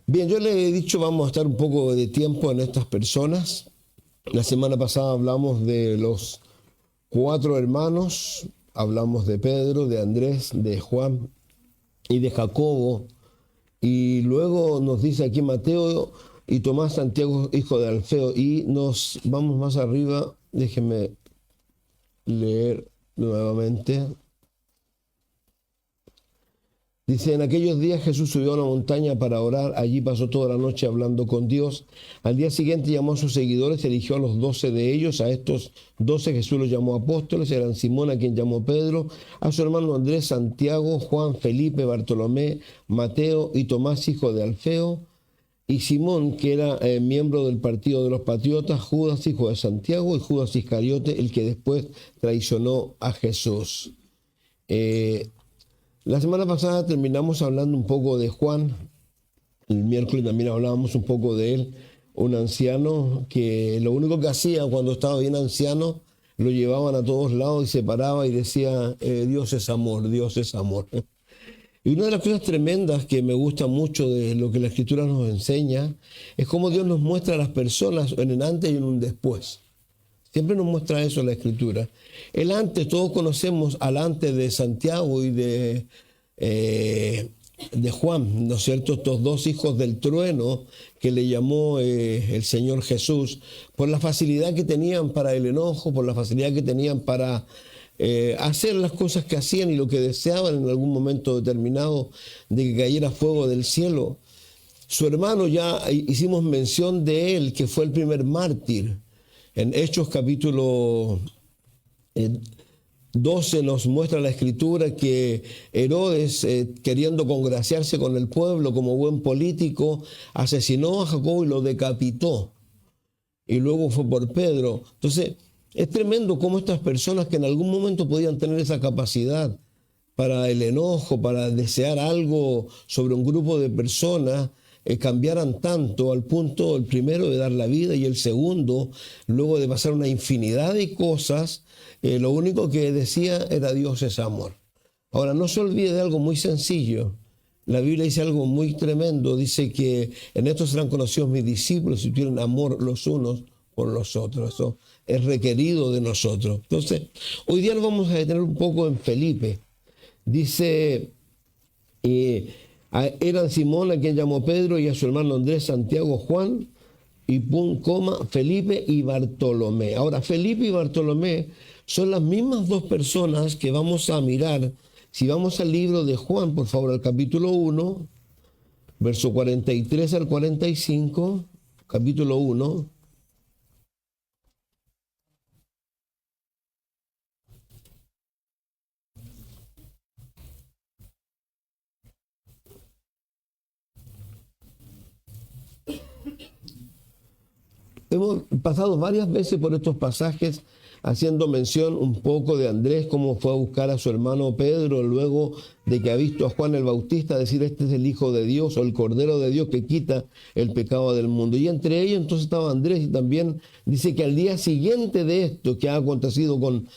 Bien, yo le he dicho, vamos a estar un poco de tiempo en estas personas. La semana pasada hablamos de los cuatro hermanos, hablamos de Pedro, de Andrés, de Juan y de Jacobo. Y luego nos dice aquí Mateo y Tomás, Santiago, hijo de Alfeo. Y nos vamos más arriba, déjenme leer nuevamente. Dice, en aquellos días Jesús subió a una montaña para orar, allí pasó toda la noche hablando con Dios. Al día siguiente llamó a sus seguidores, eligió a los 12 de ellos, a estos 12 Jesús los llamó apóstoles, eran Simón, a quien llamó Pedro, a su hermano Andrés, Santiago, Juan, Felipe, Bartolomé, Mateo y Tomás, hijo de Alfeo, y Simón, que era miembro del partido de los patriotas, Judas, hijo de Santiago, y Judas Iscariote, el que después traicionó a Jesús. La semana pasada terminamos hablando un poco de Juan, el miércoles también hablábamos un poco de él, un anciano que lo único que hacía cuando estaba bien anciano, lo llevaban a todos lados y se paraba y decía, Dios es amor, Dios es amor. Y una de las cosas tremendas que me gusta mucho de lo que la Escritura nos enseña es cómo Dios nos muestra a las personas en un antes y en un después. Siempre nos muestra eso la Escritura. El antes, todos conocemos al antes de Santiago y de Juan, ¿no es cierto? Estos dos hijos del trueno que le llamó el Señor Jesús, por la facilidad que tenían para el enojo, por la facilidad que tenían para hacer las cosas que hacían y lo que deseaban en algún momento determinado de que cayera fuego del cielo. Su hermano, ya hicimos mención de él, que fue el primer mártir. En Hechos capítulo 12 nos muestra la Escritura que Herodes, queriendo congraciarse con el pueblo como buen político, asesinó a Jacobo y lo decapitó. Y luego fue por Pedro. Entonces, es tremendo cómo estas personas que en algún momento podían tener esa capacidad para el enojo, para desear algo sobre un grupo de personas, cambiaran tanto al punto, el primero, de dar la vida y el segundo, luego de pasar una infinidad de cosas, lo único que decía era Dios es amor. Ahora, no se olvide de algo muy sencillo. La Biblia dice algo muy tremendo, dice que en esto serán conocidos mis discípulos si tienen amor los unos por los otros. Eso es requerido de nosotros. Entonces, hoy día nos vamos a detener un poco en Felipe. Dice, eran Simón, a quien llamó Pedro, y a su hermano Andrés, Santiago, Juan, y Felipe y Bartolomé. Ahora, Felipe y Bartolomé son las mismas dos personas que vamos a mirar. Si vamos al libro de Juan, por favor, al capítulo 1, verso 43 al 45, capítulo 1. Hemos pasado varias veces por estos pasajes haciendo mención un poco de Andrés, cómo fue a buscar a su hermano Pedro luego de que ha visto a Juan el Bautista decir este es el Hijo de Dios o el Cordero de Dios que quita el pecado del mundo. Y entre ellos entonces estaba Andrés, y también dice que al día siguiente de esto que ha acontecido con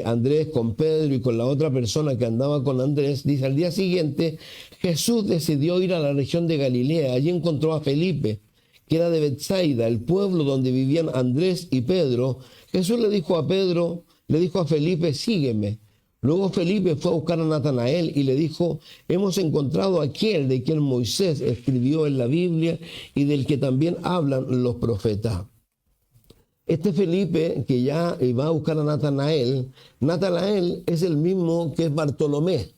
Andrés, con Pedro y con la otra persona que andaba con Andrés, dice al día siguiente Jesús decidió ir a la región de Galilea. Allí encontró a Felipe, que era de Betsaida, el pueblo donde vivían Andrés y Pedro. Jesús le dijo a Felipe, sígueme. Luego Felipe fue a buscar a Natanael y le dijo, hemos encontrado a aquel de quien Moisés escribió en la Biblia y del que también hablan los profetas. Este Felipe, que ya iba a buscar a Natanael es el mismo que es Bartolomé,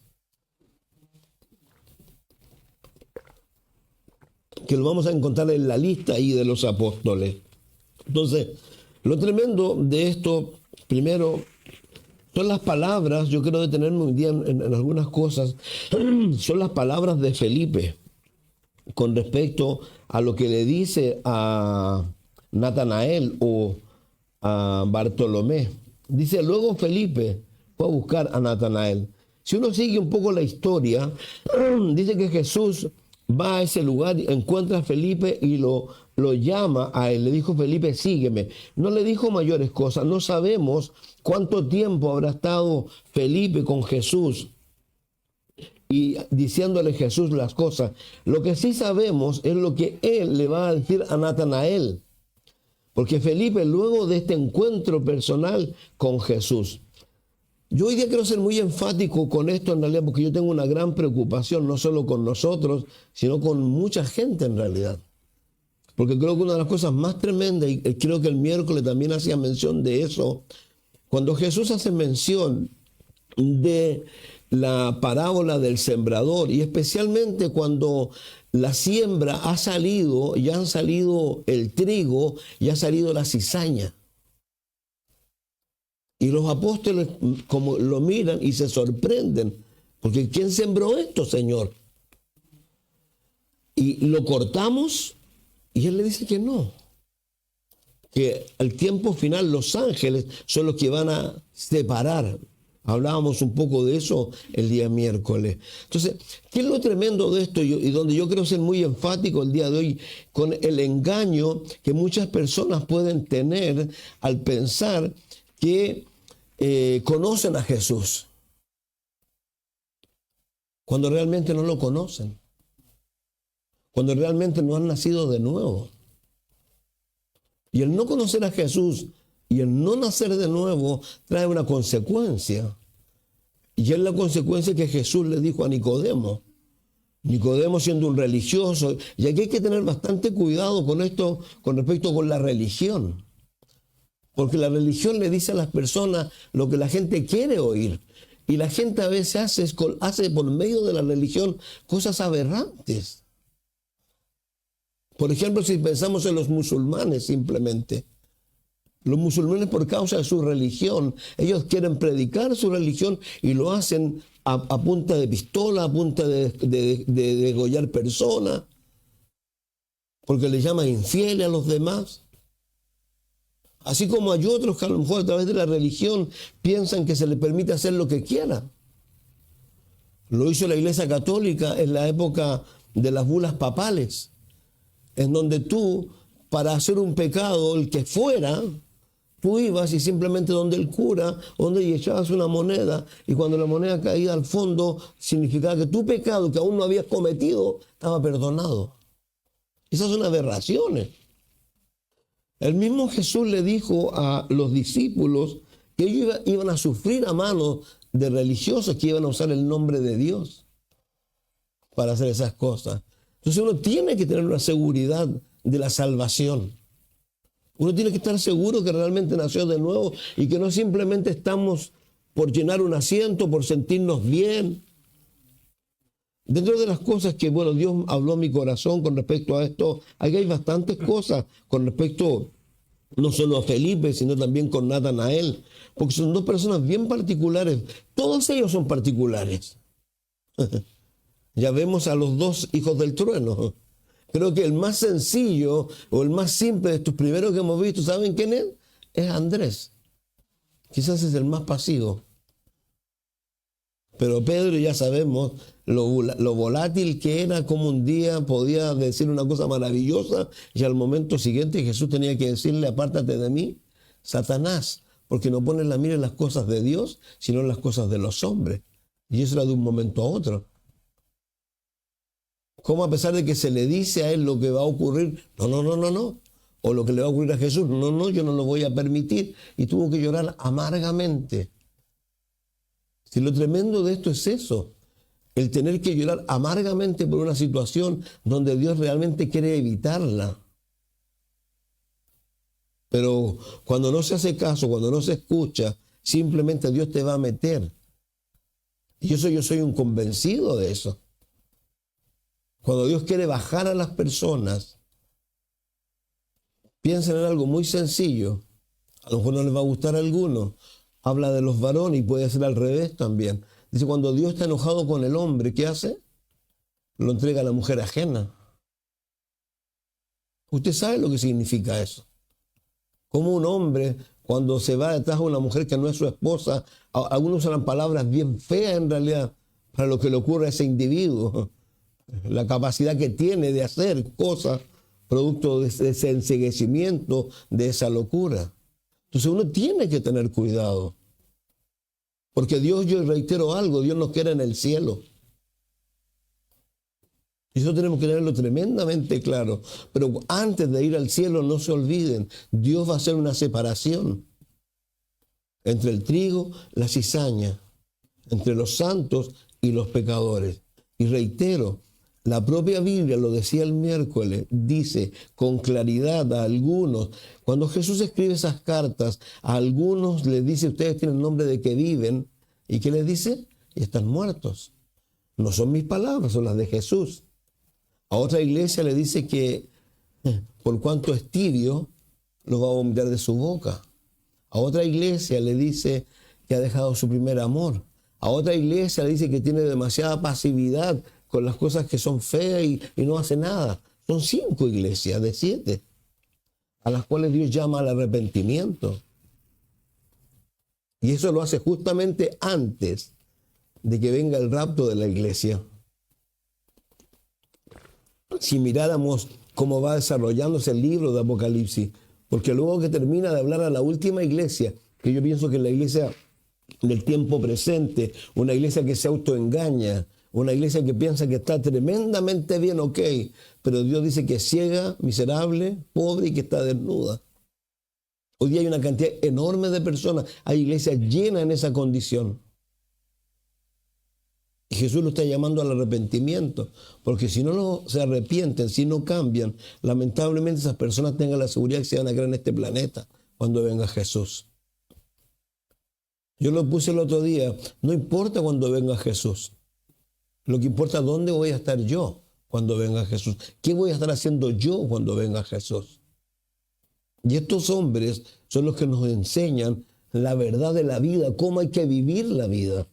que lo vamos a encontrar en la lista ahí de los apóstoles. Entonces, lo tremendo de esto, primero, son las palabras. Yo quiero detenerme un día en algunas cosas. Son las palabras de Felipe con respecto a lo que le dice a Natanael o a Bartolomé. Dice, luego Felipe fue a buscar a Natanael. Si uno sigue un poco la historia, dice que Jesús va a ese lugar, encuentra a Felipe y lo llama a él. Le dijo, Felipe, sígueme. No le dijo mayores cosas. No sabemos cuánto tiempo habrá estado Felipe con Jesús. y diciéndole Jesús las cosas. Lo que sí sabemos es lo que él le va a decir a Natanael. Porque Felipe, luego de este encuentro personal con Jesús, yo hoy día quiero ser muy enfático con esto en realidad, porque yo tengo una gran preocupación, no solo con nosotros, sino con mucha gente en realidad. Porque creo que una de las cosas más tremendas, y creo que el miércoles también hacía mención de eso, cuando Jesús hace mención de la parábola del sembrador, y especialmente cuando la siembra ha salido, ya han salido el trigo, ya ha salido la cizaña. Y los apóstoles como lo miran y se sorprenden, porque ¿quién sembró esto, Señor? Y lo cortamos, y él le dice que no, que al tiempo final los ángeles son los que van a separar. Hablábamos un poco de eso el día miércoles. Entonces, ¿qué es lo tremendo de esto? Y donde yo quiero ser muy enfático el día de hoy, con el engaño que muchas personas pueden tener al pensar que conocen a Jesús, cuando realmente no lo conocen, cuando realmente no han nacido de nuevo. Y el no conocer a Jesús y el no nacer de nuevo trae una consecuencia. Y es la consecuencia que Jesús le dijo a Nicodemo. Nicodemo siendo un religioso. Y aquí hay que tener bastante cuidado con esto, con respecto con la religión. Porque la religión le dice a las personas lo que la gente quiere oír. Y la gente a veces hace por medio de la religión cosas aberrantes. Por ejemplo, si pensamos en los musulmanes simplemente. Los musulmanes, por causa de su religión, ellos quieren predicar su religión y lo hacen a punta de pistola, a punta de degollar personas, porque le llaman infieles a los demás. Así como hay otros que a lo mejor a través de la religión piensan que se les permite hacer lo que quiera. Lo hizo la Iglesia Católica en la época de las bulas papales, en donde tú, para hacer un pecado, el que fuera, tú ibas y simplemente donde el cura, donde echabas una moneda, y cuando la moneda caía al fondo, significaba que tu pecado que aún no habías cometido estaba perdonado. Esas son aberraciones. El mismo Jesús le dijo a los discípulos que ellos iban a sufrir a manos de religiosos que iban a usar el nombre de Dios para hacer esas cosas. Entonces uno tiene que tener una seguridad de la salvación. Uno tiene que estar seguro que realmente nació de nuevo y que no simplemente estamos por llenar un asiento, por sentirnos bien. Dentro de las cosas que, Dios habló a mi corazón con respecto a esto, aquí hay bastantes cosas con respecto no solo a Felipe, sino también con Natanael, porque son dos personas bien particulares. Todos ellos son particulares. Ya vemos a los dos hijos del trueno. Creo que el más sencillo o el más simple de estos primeros que hemos visto, ¿saben quién es? Es Andrés. Quizás es el más pasivo. Pero Pedro ya sabemos lo volátil que era, como un día podía decir una cosa maravillosa y al momento siguiente Jesús tenía que decirle: apártate de mí, Satanás, porque no pones la mira en las cosas de Dios, sino en las cosas de los hombres. Y eso era de un momento a otro. ¿Cómo, a pesar de que se le dice a él lo que va a ocurrir? No. O lo que le va a ocurrir a Jesús, no, yo no lo voy a permitir. Y tuvo que llorar amargamente. Si lo tremendo de esto es eso, el tener que llorar amargamente por una situación donde Dios realmente quiere evitarla. Pero cuando no se hace caso, cuando no se escucha, simplemente Dios te va a meter. Y yo soy un convencido de eso. Cuando Dios quiere bajar a las personas, piensen en algo muy sencillo. A lo mejor no les va a gustar a algunos. Habla de los varones y puede ser al revés también. Dice, cuando Dios está enojado con el hombre, ¿qué hace? Lo entrega a la mujer ajena. Usted sabe lo que significa eso. Como un hombre, cuando se va detrás de una mujer que no es su esposa, algunos usan palabras bien feas en realidad para lo que le ocurre a ese individuo. La capacidad que tiene de hacer cosas producto de ese enceguecimiento, de esa locura. Entonces uno tiene que tener cuidado. Porque Dios, yo reitero algo, Dios nos quiere en el cielo. Y eso tenemos que tenerlo tremendamente claro. Pero antes de ir al cielo, no se olviden, Dios va a hacer una separación entre el trigo, la cizaña, entre los santos y los pecadores. Y reitero, la propia Biblia, lo decía el miércoles, dice con claridad a algunos, cuando Jesús escribe esas cartas, a algunos les dice, ustedes tienen el nombre de que viven, ¿y qué les dice? Y están muertos. No son mis palabras, son las de Jesús. A otra iglesia le dice que por cuanto es tibio, lo va a vomitar de su boca. A otra iglesia le dice que ha dejado su primer amor. A otra iglesia le dice que tiene demasiada pasividad con las cosas que son feas y no hace nada. Son 5 iglesias de 7 a las cuales Dios llama al arrepentimiento. Y eso lo hace justamente antes de que venga el rapto de la iglesia. Si miráramos cómo va desarrollándose el libro de Apocalipsis, porque luego que termina de hablar a la última iglesia, que yo pienso que es la iglesia del tiempo presente, una iglesia que se autoengaña, una iglesia que piensa que está tremendamente bien, ok, pero Dios dice que es ciega, miserable, pobre y que está desnuda. Hoy día hay una cantidad enorme de personas, hay iglesias llenas en esa condición. Y Jesús lo está llamando al arrepentimiento, porque si no se arrepienten, si no cambian, lamentablemente esas personas tengan la seguridad que se van a quedar en este planeta cuando venga Jesús. Yo lo puse el otro día, no importa cuando venga Jesús, lo que importa es dónde voy a estar yo cuando venga Jesús, qué voy a estar haciendo yo cuando venga Jesús. Y estos hombres son los que nos enseñan la verdad de la vida, cómo hay que vivir la vida.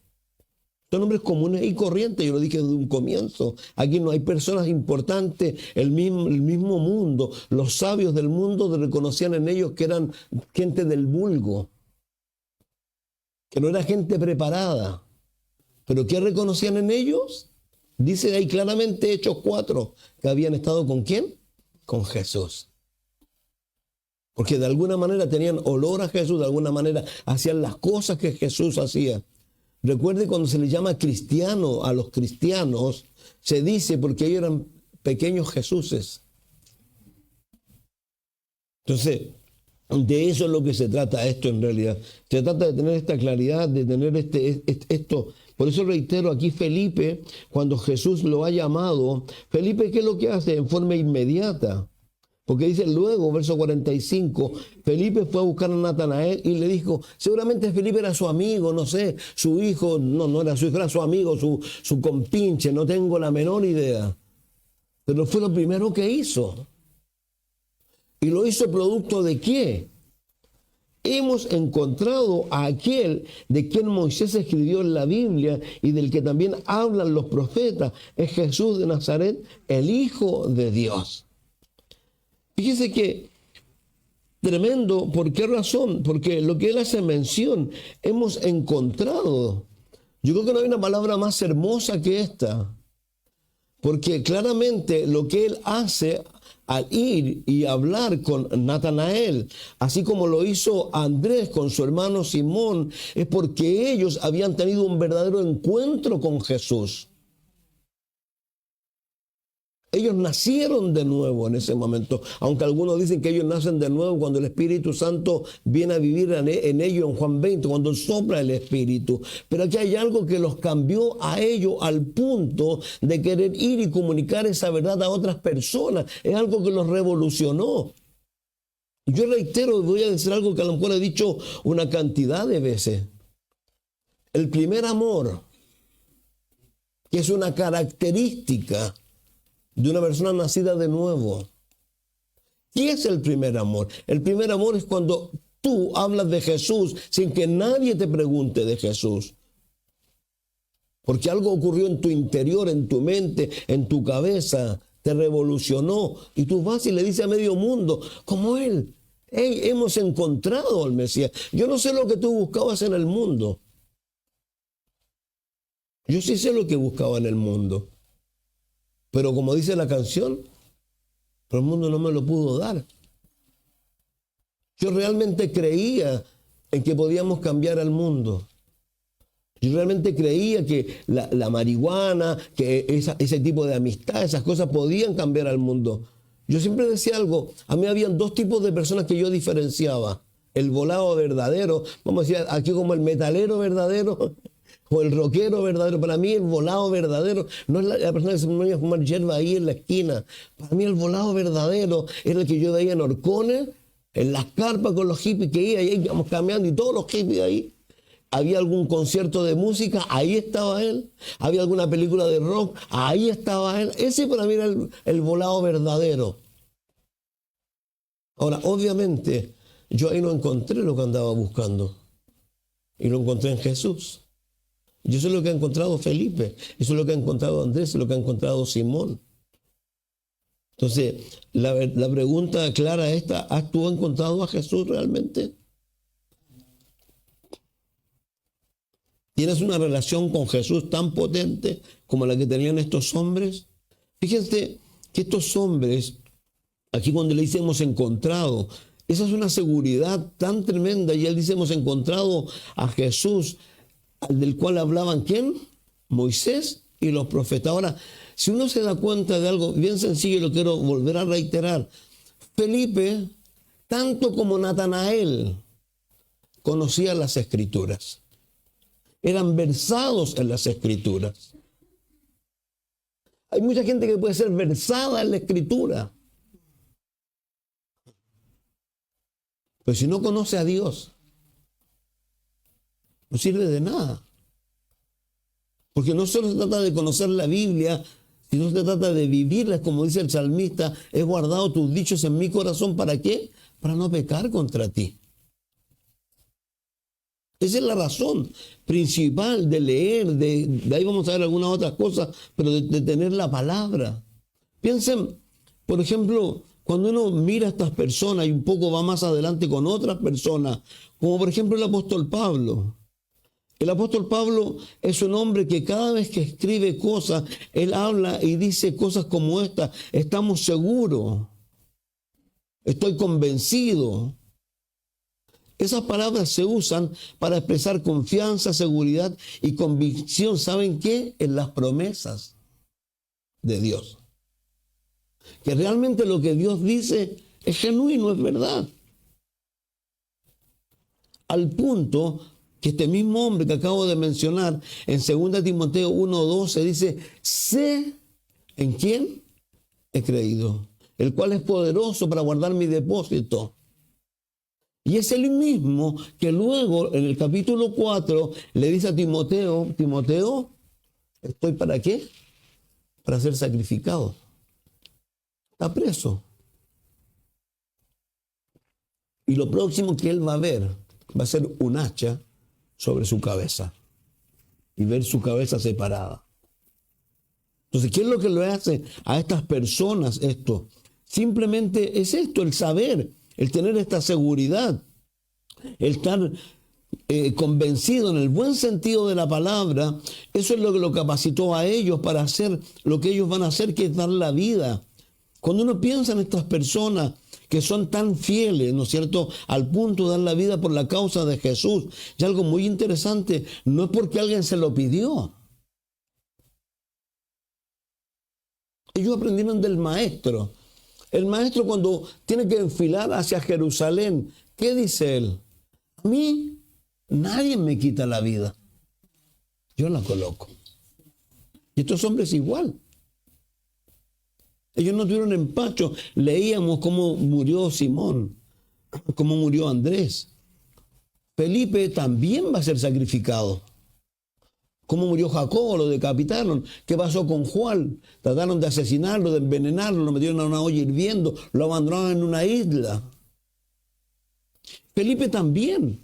Son hombres comunes y corrientes, yo lo dije desde un comienzo. Aquí no hay personas importantes, el mismo mundo. Los sabios del mundo reconocían en ellos que eran gente del vulgo, que no era gente preparada. ¿Pero qué reconocían en ellos? Dice ahí claramente Hechos 4, que habían estado ¿con quién? Con Jesús. Porque de alguna manera tenían olor a Jesús, de alguna manera hacían las cosas que Jesús hacía. Recuerde cuando se les llama cristiano a los cristianos, se dice porque ellos eran pequeños Jesuses. Entonces, de eso es lo que se trata esto en realidad. Se trata de tener esta claridad, de tener esto. Por eso reitero aquí Felipe, cuando Jesús lo ha llamado, Felipe, ¿qué es lo que hace? En forma inmediata. Porque dice luego, verso 45, Felipe fue a buscar a Natanael y le dijo, seguramente Felipe era su amigo, no sé, su hijo, no era su hijo, era su amigo, su compinche, no tengo la menor idea. Pero fue lo primero que hizo. ¿Y lo hizo producto de qué? Hemos encontrado a aquel de quien Moisés escribió en la Biblia y del que también hablan los profetas, es Jesús de Nazaret, el Hijo de Dios. Fíjese que tremendo, ¿por qué razón? Porque lo que él hace mención, hemos encontrado. Yo creo que no hay una palabra más hermosa que esta. Porque claramente lo que él hace al ir y hablar con Natanael, así como lo hizo Andrés con su hermano Simón, es porque ellos habían tenido un verdadero encuentro con Jesús. Ellos nacieron de nuevo en ese momento, aunque algunos dicen que ellos nacen de nuevo cuando el Espíritu Santo viene a vivir en ellos en Juan 20, cuando sopla el Espíritu. Pero aquí hay algo que los cambió a ellos al punto de querer ir y comunicar esa verdad a otras personas. Es algo que los revolucionó. Yo reitero, voy a decir algo que a lo mejor he dicho una cantidad de veces. El primer amor, que es una característica de una persona nacida de nuevo. ¿Qué es el primer amor? El primer amor es cuando tú hablas de Jesús sin que nadie te pregunte de Jesús. Porque algo ocurrió en tu interior, en tu mente, en tu cabeza, te revolucionó. Y tú vas y le dices a medio mundo, como él, hey, hemos encontrado al Mesías. Yo no sé lo que tú buscabas en el mundo. Yo sí sé lo que buscaba en el mundo. Pero como dice la canción, pero el mundo no me lo pudo dar. Yo realmente creía en que podíamos cambiar al mundo. Yo realmente creía que la marihuana, que ese tipo de amistad, esas cosas podían cambiar al mundo. Yo siempre decía algo, a mí habían dos tipos de personas que yo diferenciaba. El volado verdadero, vamos a decir aquí como el metalero verdadero o el rockero verdadero. Para mí el volado verdadero no es la persona que se ponía a fumar hierba ahí en la esquina. Para mí el volado verdadero era el que yo veía en Orcones, en las carpas con los hippies que iba, y ahí íbamos caminando y todos los hippies ahí. Había algún concierto de música, ahí estaba él. Había alguna película de rock, ahí estaba él. Ese para mí era el volado verdadero. Ahora, obviamente, yo ahí no encontré lo que andaba buscando. Y lo encontré en Jesús. Y eso es lo que ha encontrado Felipe. Eso es lo que ha encontrado Andrés, eso es lo que ha encontrado Simón. Entonces, la pregunta clara esta, ¿has tú encontrado a Jesús realmente? ¿Tienes una relación con Jesús tan potente como la que tenían estos hombres? Fíjense que estos hombres, aquí cuando le dice hemos encontrado, esa es una seguridad tan tremenda. Y él dice hemos encontrado a Jesús, del cual hablaban ¿quién? Moisés y los profetas. Ahora, si uno se da cuenta de algo bien sencillo, y lo quiero volver a reiterar, Felipe, tanto como Natanael, conocía las Escrituras. Eran versados en las Escrituras. Hay mucha gente que puede ser versada en la Escritura, pero si no conoce a Dios, no sirve de nada. Porque no solo se trata de conocer la Biblia, sino se trata de vivirla, como dice el salmista, he guardado tus dichos en mi corazón, ¿para qué? Para no pecar contra ti. Esa es la razón principal de leer, de ahí vamos a ver algunas otras cosas, pero de tener la palabra. Piensen, por ejemplo, cuando uno mira a estas personas y un poco va más adelante con otras personas, como por ejemplo el apóstol Pablo. El apóstol Pablo es un hombre que cada vez que escribe cosas, él habla y dice cosas como esta: estamos seguros, estoy convencido. Esas palabras se usan para expresar confianza, seguridad y convicción. ¿Saben qué? En las promesas de Dios. Que realmente lo que Dios dice es genuino, es verdad. Al punto que este mismo hombre que acabo de mencionar en 2 Timoteo 1:12 dice, sé en quién he creído, el cual es poderoso para guardar mi depósito. Y es el mismo que luego en el capítulo 4 le dice a Timoteo, Timoteo, ¿estoy para qué? Para ser sacrificado. Está preso. Y lo próximo que él va a ver va a ser un hacha sobre su cabeza y ver su cabeza separada. Entonces, ¿qué es lo que le hace a estas personas esto? Simplemente es esto, el saber, el tener esta seguridad, el estar convencido en el buen sentido de la palabra. Eso es lo que lo capacitó a ellos para hacer lo que ellos van a hacer, que es dar la vida. Cuando uno piensa en estas personas que son tan fieles, ¿no es cierto?, al punto de dar la vida por la causa de Jesús. Y algo muy interesante, no es porque alguien se lo pidió. Ellos aprendieron del maestro. El maestro, cuando tiene que enfilar hacia Jerusalén, ¿qué dice él? A mí nadie me quita la vida. Yo la coloco. Y estos hombres igual. Ellos no tuvieron empacho. Leíamos cómo murió Simón, cómo murió Andrés. Felipe también va a ser sacrificado. Cómo murió Jacobo, lo decapitaron. ¿Qué pasó con Juan? Trataron de asesinarlo, de envenenarlo, lo metieron a una olla hirviendo, lo abandonaron en una isla. Felipe también.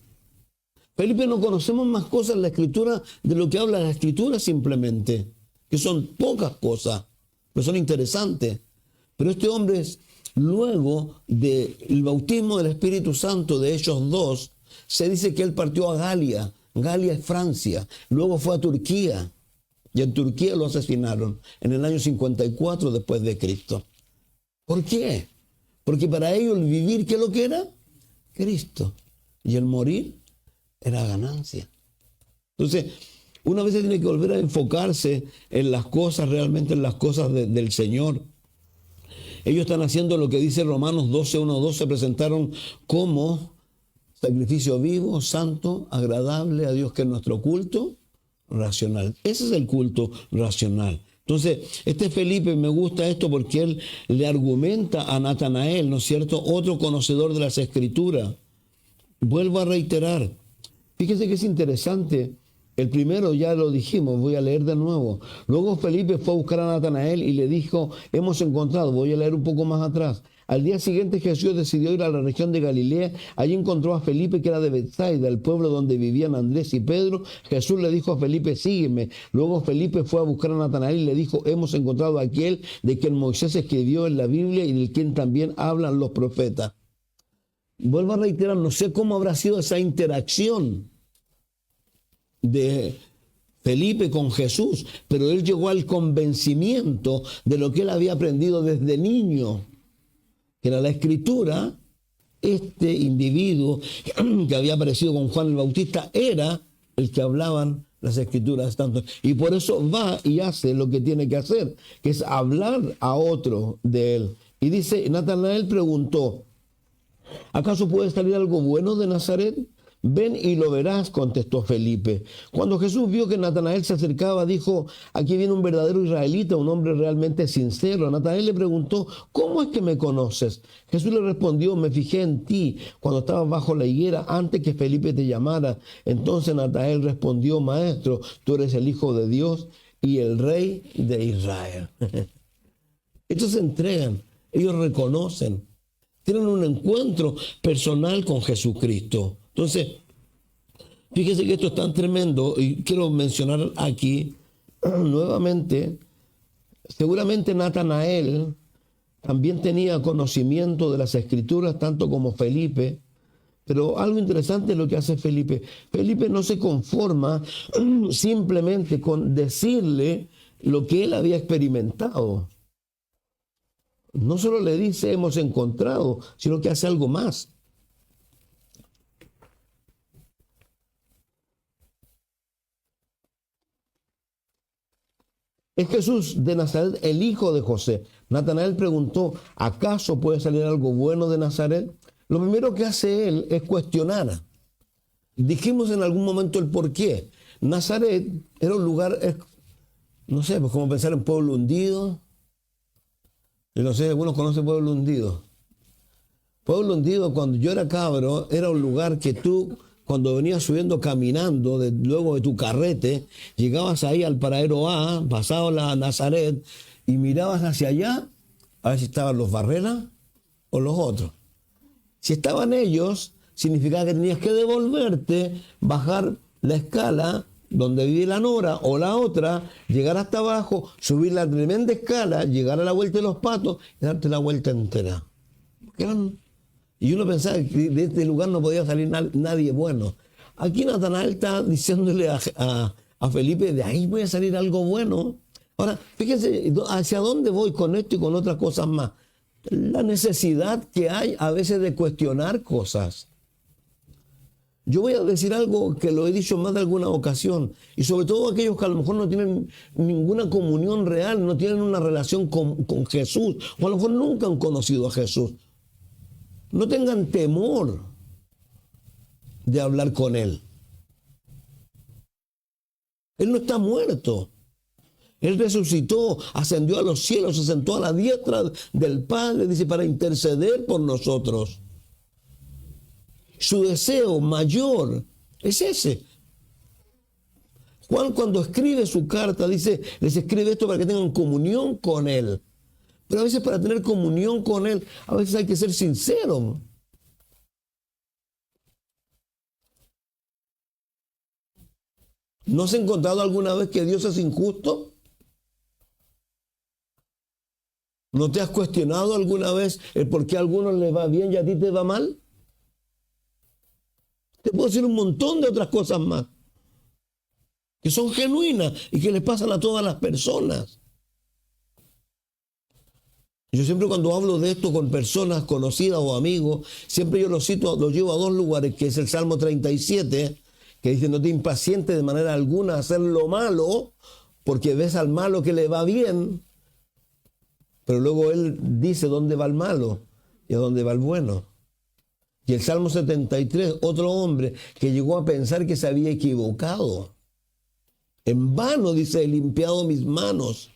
Felipe, no conocemos más cosas en la Escritura de lo que habla la Escritura simplemente, que son pocas cosas, pero son interesantes. Pero este hombre, luego del bautismo del Espíritu Santo de Hechos 2, se dice que él partió a Galia. Galia es Francia. Luego fue a Turquía. Y en Turquía lo asesinaron en el año 54 después de Cristo. ¿Por qué? Porque para ellos el vivir, ¿qué es lo que era? Cristo. Y el morir era ganancia. Entonces, Una vez tiene que volver a enfocarse en las cosas, realmente en las cosas del Señor. Ellos están haciendo lo que dice Romanos 12, 1, 2, se presentaron como sacrificio vivo, santo, agradable a Dios, que es nuestro culto racional. Ese es el culto racional. Entonces, Felipe, me gusta esto porque él le argumenta a Natanael, ¿no es cierto?, otro conocedor de las Escrituras. Vuelvo a reiterar, fíjese que es interesante. El primero ya lo dijimos, voy a leer de nuevo. Luego Felipe fue a buscar a Natanael y le dijo, hemos encontrado, voy a leer un poco más atrás. Al día siguiente Jesús decidió ir a la región de Galilea. Allí encontró a Felipe, que era de Betsaida, el pueblo donde vivían Andrés y Pedro. Jesús le dijo a Felipe, sígueme. Luego Felipe fue a buscar a Natanael y le dijo, hemos encontrado a aquel de quien Moisés escribió en la Biblia y de quien también hablan los profetas. Vuelvo a reiterar, no sé cómo habrá sido esa interacción de Felipe con Jesús, pero él llegó al convencimiento de lo que él había aprendido desde niño, que era la Escritura. Este individuo que había aparecido con Juan el Bautista era el que hablaban las Escrituras tanto, y por eso va y hace lo que tiene que hacer, que es hablar a otro de él. Y dice, Natanael preguntó, ¿acaso puede salir algo bueno de Nazaret? Ven y lo verás, contestó Felipe. Cuando Jesús vio que Natanael se acercaba, dijo, aquí viene un verdadero israelita, un hombre realmente sincero. Natanael le preguntó, ¿cómo es que me conoces? Jesús le respondió, me fijé en ti cuando estabas bajo la higuera antes que Felipe te llamara. Entonces Natanael respondió, Maestro, tú eres el Hijo de Dios y el Rey de Israel. Ellos se entregan, ellos reconocen, tienen un encuentro personal con Jesucristo. Entonces, fíjese que esto es tan tremendo y quiero mencionar aquí nuevamente, seguramente Natanael también tenía conocimiento de las Escrituras, tanto como Felipe, pero algo interesante es lo que hace Felipe. Felipe no se conforma simplemente con decirle lo que él había experimentado. No solo le dice hemos encontrado, sino que hace algo más. Es Jesús de Nazaret, el hijo de José. Natanael preguntó, ¿acaso puede salir algo bueno de Nazaret? Lo primero que hace él es cuestionar. Dijimos en algún momento el por qué. Nazaret era un lugar, no sé, pues como pensar en Pueblo Hundido. Yo no sé, algunos conocen Pueblo Hundido. Pueblo Hundido, cuando yo era cabro, era un lugar que tú, cuando venías subiendo caminando, luego de tu carrete, llegabas ahí al paradero A, pasado la Nazaret, y mirabas hacia allá, a ver si estaban los Barreras o los otros. Si estaban ellos, significaba que tenías que devolverte, bajar la escala donde vive la Nora o la otra, llegar hasta abajo, subir la tremenda escala, llegar a la vuelta de los Patos y darte la vuelta entera. Y uno pensaba que de este lugar no podía salir nadie bueno. Aquí Natanael está diciéndole a Felipe, de ahí puede salir algo bueno. Ahora, fíjense hacia dónde voy con esto y con otras cosas más. La necesidad que hay a veces de cuestionar cosas. Yo voy a decir algo que lo he dicho en más de alguna ocasión, y sobre todo aquellos que a lo mejor no tienen ninguna comunión real, no tienen una relación con Jesús, o a lo mejor nunca han conocido a Jesús. No tengan temor de hablar con Él. Él no está muerto. Él resucitó, ascendió a los cielos, se sentó a la diestra del Padre, dice, para interceder por nosotros. Su deseo mayor es ese. Juan, cuando escribe su carta, dice, les escribe esto para que tengan comunión con Él. Pero a veces para tener comunión con Él, a veces hay que ser sincero. ¿No has encontrado alguna vez que Dios es injusto? ¿No te has cuestionado alguna vez el por qué a algunos les va bien y a ti te va mal? Te puedo decir un montón de otras cosas más que son genuinas y que les pasan a todas las personas. Yo siempre cuando hablo de esto con personas conocidas o amigos, siempre yo los cito, los llevo a dos lugares, que es el Salmo 37, que dice, no te impacientes de manera alguna a hacer lo malo, porque ves al malo que le va bien, pero luego él dice dónde va el malo y a dónde va el bueno. Y el Salmo 73, otro hombre que llegó a pensar que se había equivocado. En vano, dice, he limpiado mis manos.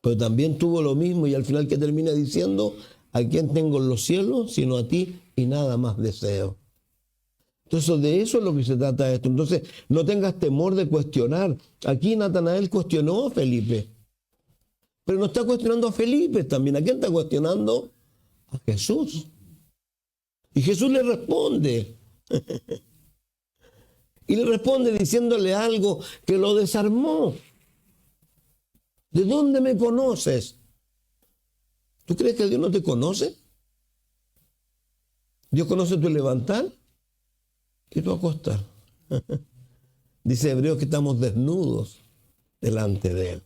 Pero también tuvo lo mismo y al final que termina diciendo, ¿a quién tengo en los cielos sino a ti y nada más deseo? Entonces de eso es lo que se trata esto. Entonces no tengas temor de cuestionar. Aquí Natanael cuestionó a Felipe. Pero no está cuestionando a Felipe también. ¿A quién está cuestionando? A Jesús. Y Jesús le responde. Y le responde diciéndole algo que lo desarmó. ¿De dónde me conoces? ¿Tú crees que Dios no te conoce? Dios conoce tu levantar y tu acostar. Dice Hebreos que estamos desnudos delante de Él.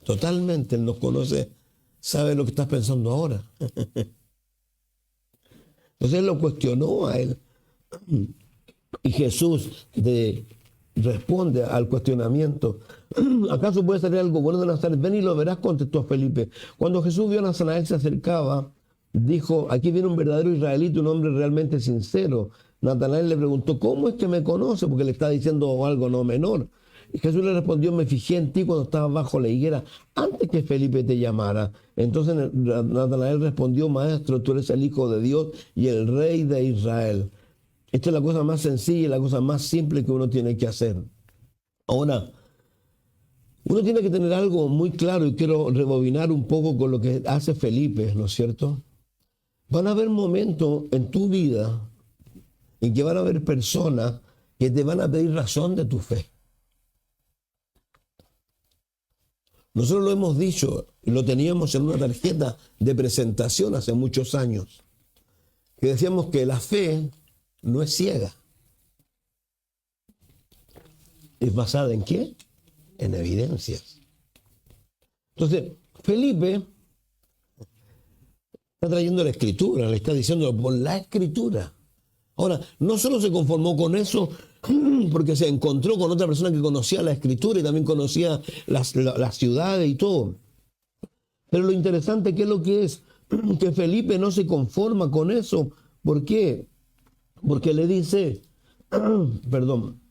Totalmente, Él nos conoce, sabe lo que estás pensando ahora. Entonces Él lo cuestionó a Él. Y Jesús responde al cuestionamiento. ¿Acaso puede salir algo bueno de Nazaret? Ven y lo verás, contestó Felipe. Cuando Jesús vio a Natanael se acercaba, dijo, aquí viene un verdadero israelita, un hombre realmente sincero. Natanael le preguntó, ¿cómo es que me conoce? Porque le está diciendo algo no menor. Y Jesús le respondió, me fijé en ti cuando estabas bajo la higuera, antes que Felipe te llamara. Entonces Natanael respondió, maestro, tú eres el Hijo de Dios y el Rey de Israel. Esta es la cosa más sencilla y la cosa más simple que uno tiene que hacer. Ahora, uno tiene que tener algo muy claro y quiero rebobinar un poco con lo que hace Felipe, ¿no es cierto? Van a haber momentos en tu vida en que van a haber personas que te van a pedir razón de tu fe. Nosotros lo hemos dicho, lo teníamos en una tarjeta de presentación hace muchos años, que decíamos que la fe no es ciega. ¿Es basada en qué? En evidencias. Entonces, Felipe está trayendo la escritura, le está diciendo por la escritura. Ahora, no solo se conformó con eso, porque se encontró con otra persona que conocía la escritura y también conocía las ciudades y todo. Pero lo interesante, ¿qué es lo que es? Que Felipe no se conforma con eso. ¿Por qué? Porque le dice, perdón,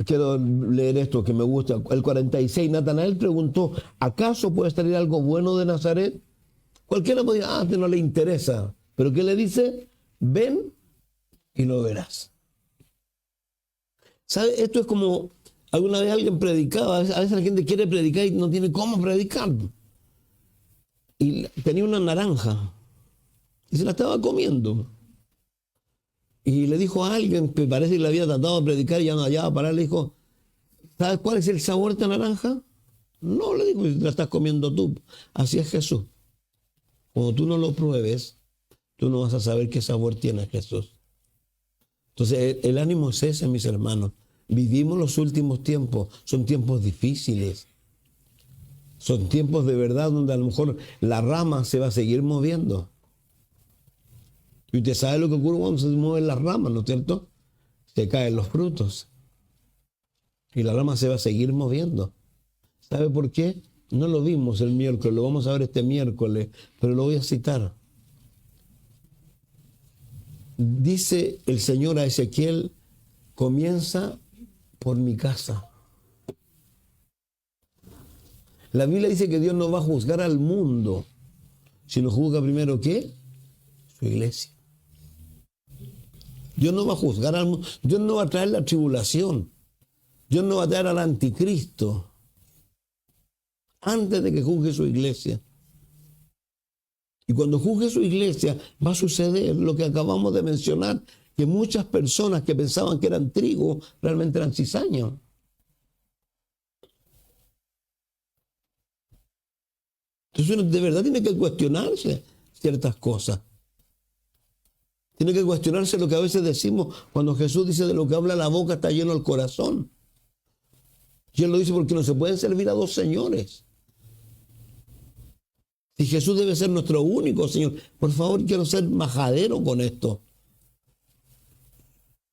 quiero leer esto que me gusta, el 46, Natanael preguntó, ¿acaso puede salir algo bueno de Nazaret? Cualquiera podría, este no le interesa, pero ¿qué le dice? Ven y lo verás. ¿Sabe? Esto es como, alguna vez alguien predicaba, a veces la gente quiere predicar y no tiene cómo predicar. Y tenía una naranja y se la estaba comiendo. Y le dijo a alguien que parece que le había tratado de predicar y ya no hallaba parar, le dijo, ¿sabes cuál es el sabor de esta naranja? No, le dijo, la estás comiendo tú. Así es Jesús. Cuando tú no lo pruebes, tú no vas a saber qué sabor tiene Jesús. Entonces, el ánimo es ese, mis hermanos. Vivimos los últimos tiempos. Son tiempos difíciles. Son tiempos de verdad donde a lo mejor la rama se va a seguir moviendo. Y usted sabe lo que ocurre cuando se mueven las ramas, ¿no es cierto? Se caen los frutos. Y la rama se va a seguir moviendo. ¿Sabe por qué? No lo vimos el miércoles, lo vamos a ver este miércoles, pero lo voy a citar. Dice el Señor a Ezequiel, comienza por mi casa. La Biblia dice que Dios no va a juzgar al mundo, sino juzga primero ¿qué? Su iglesia. Dios no va a juzgar al mundo, Dios no va a traer la tribulación, Dios no va a traer al anticristo antes de que juzgue su iglesia. Y cuando juzgue su iglesia va a suceder lo que acabamos de mencionar, que muchas personas que pensaban que eran trigo realmente eran cizaña. Entonces uno de verdad tiene que cuestionarse ciertas cosas. Tiene que cuestionarse lo que a veces decimos cuando Jesús dice de lo que habla la boca está lleno el corazón. Y Él lo dice porque no se pueden servir a dos señores. Si Jesús debe ser nuestro único Señor, por favor quiero ser majadero con esto.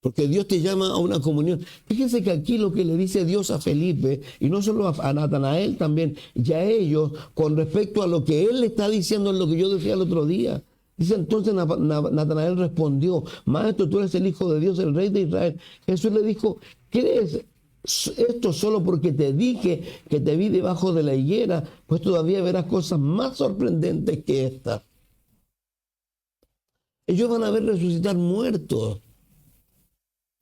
Porque Dios te llama a una comunión. Fíjense que aquí lo que le dice Dios a Felipe, y no solo a Natanael también, y a ellos, con respecto a lo que él le está diciendo, en lo que yo decía el otro día. Dice entonces Natanael respondió, Maestro, tú eres el Hijo de Dios, el Rey de Israel. Jesús le dijo, ¿crees esto solo porque te dije que te vi debajo de la higuera? Pues todavía verás cosas más sorprendentes que estas. Ellos van a ver resucitar muertos.